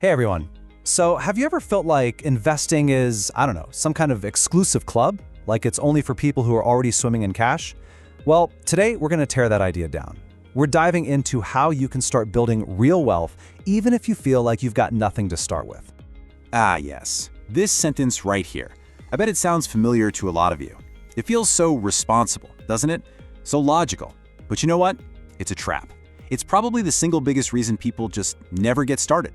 Hey everyone. So, have you ever felt like investing is, I don't know, some kind of exclusive club? Like it's only for people who are already swimming in cash? Well, today we're going to tear that idea down. We're diving into how you can start building real wealth even if you feel like you've got nothing to start with. Ah, yes. This sentence right here. I bet it sounds familiar to a lot of you. It feels so responsible, doesn't it? So logical. But you know what? It's a trap. It's probably the single biggest reason people just never get started.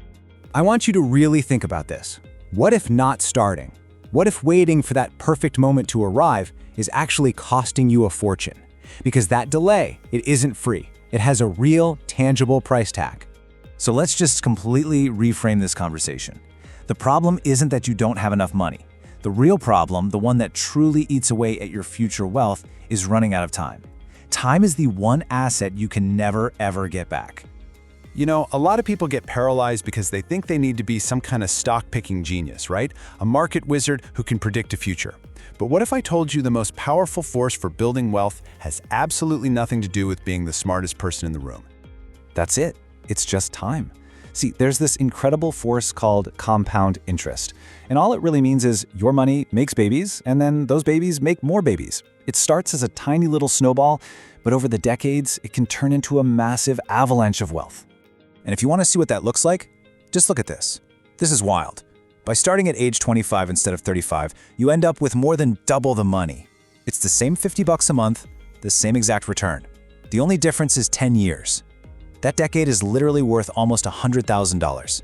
I want you to really think about this. What if not starting? What if waiting for that perfect moment to arrive is actually costing you a fortune? Because that delay, it isn't free. It has a real, tangible price tag. So let's just completely reframe this conversation. The problem isn't that you don't have enough money. The real problem, the one that truly eats away at your future wealth, is running out of time. Time is the one asset you can never, ever get back. You know, a lot of people get paralyzed because they think they need to be some kind of stock-picking genius, right? A market wizard who can predict a future. But what if I told you the most powerful force for building wealth has absolutely nothing to do with being the smartest person in the room? That's it. It's just time. See, there's this incredible force called compound interest. And all it really means is your money makes babies, and then those babies make more babies. It starts as a tiny little snowball, but over the decades, it can turn into a massive avalanche of wealth. And if you want to see what that looks like, just look at this. This is wild. By starting at age 25 instead of 35, you end up with more than double the money. It's the same $50 a month, the same exact return. The only difference is 10 years. That decade is literally worth almost $100,000.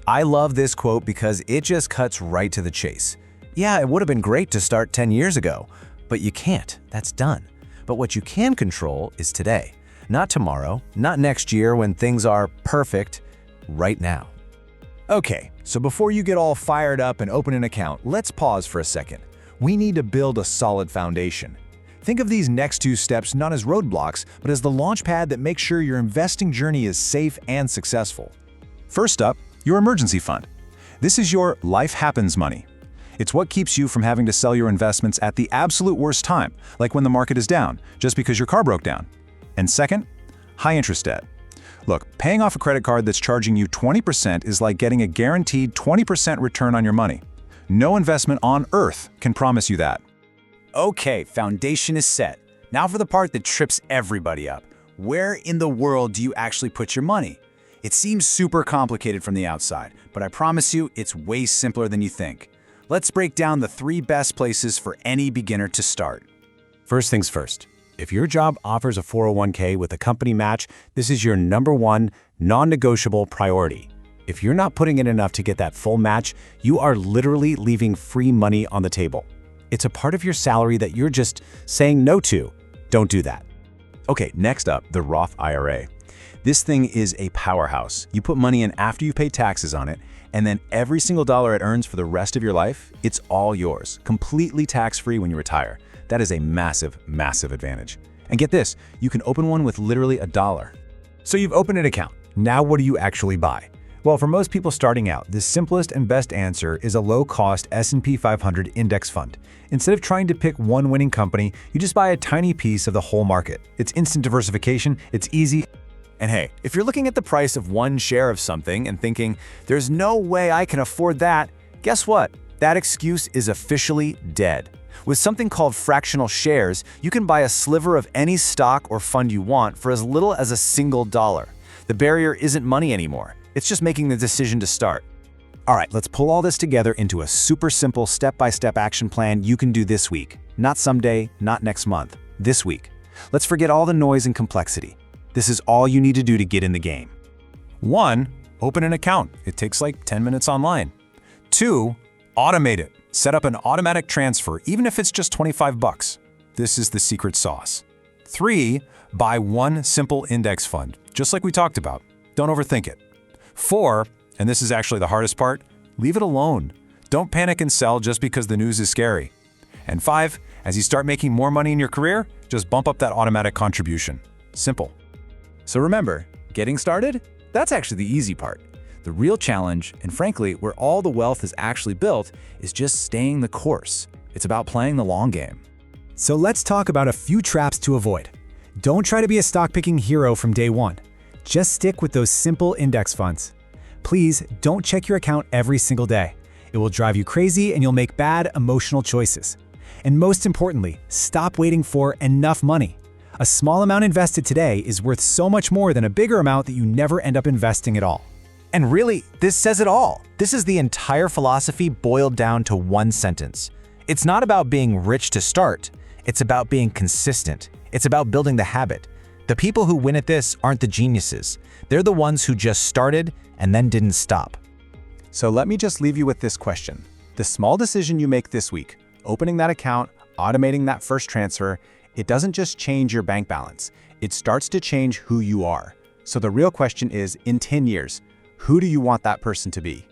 I love this quote because it just cuts right to the chase. Yeah, it would have been great to start 10 years ago, but you can't. That's done. But what you can control is today. Not tomorrow, not next year when things are perfect, right now. Okay, so before you get all fired up and open an account, let's pause for a second. We need to build a solid foundation. Think of these next two steps not as roadblocks, but as the launch pad that makes sure your investing journey is safe and successful. First up, your emergency fund. This is your life happens money. It's what keeps you from having to sell your investments at the absolute worst time, like when the market is down, just because your car broke down. And second, high interest debt. Look, paying off a credit card that's charging you 20% is like getting a guaranteed 20% return on your money. No investment on earth can promise you that. Okay, foundation is set. Now for the part that trips everybody up. Where in the world do you actually put your money? It seems super complicated from the outside, but I promise you it's way simpler than you think. Let's break down the 3 best places for any beginner to start. First things first. If your job offers a 401k with a company match, this is your #1 non-negotiable priority. If you're not putting in enough to get that full match, you are literally leaving free money on the table. It's a part of your salary that you're just saying no to. Don't do that. Okay, next up, the Roth IRA. This thing is a powerhouse. You put money in after you pay taxes on it, and then every single dollar it earns for the rest of your life, it's all yours, completely tax-free when you retire. That is a massive, massive advantage. And get this, you can open one with literally $1. So you've opened an account. Now what do you actually buy? Well, for most people starting out, the simplest and best answer is a low-cost S&P 500 index fund. Instead of trying to pick one winning company, you just buy a tiny piece of the whole market. It's instant diversification, it's easy. And hey, if you're looking at the price of one share of something and thinking, there's no way I can afford that, guess what? That excuse is officially dead. With something called fractional shares, you can buy a sliver of any stock or fund you want for as little as a single dollar. The barrier isn't money anymore. It's just making the decision to start. All right, let's pull all this together into a super simple step-by-step action plan you can do this week. Not someday, not next month, this week. Let's forget all the noise and complexity. This is all you need to do to get in the game. 1, open an account. It takes like 10 minutes online. 2, automate it. Set up an automatic transfer, even if it's just 25 bucks. This is the secret sauce. 3, buy one simple index fund, just like we talked about. Don't overthink it. 4, and this is actually the hardest part, leave it alone. Don't panic and sell just because the news is scary. And 5, as you start making more money in your career, just bump up that automatic contribution. Simple. So remember, getting started? That's actually the easy part. The real challenge, and frankly, where all the wealth is actually built, is just staying the course. It's about playing the long game. So let's talk about a few traps to avoid. Don't try to be a stock-picking hero from day one. Just stick with those simple index funds. Please don't check your account every single day. It will drive you crazy and you'll make bad emotional choices. And most importantly, stop waiting for enough money. A small amount invested today is worth so much more than a bigger amount that you never end up investing at all. And really, this says it all. This is the entire philosophy boiled down to one sentence. It's not about being rich to start. It's about being consistent. It's about building the habit. The people who win at this aren't the geniuses. They're the ones who just started and then didn't stop. So let me just leave you with this question. The small decision you make this week, opening that account, automating that first transfer, it doesn't just change your bank balance. It starts to change who you are. So the real question is, in 10 years, who do you want that person to be?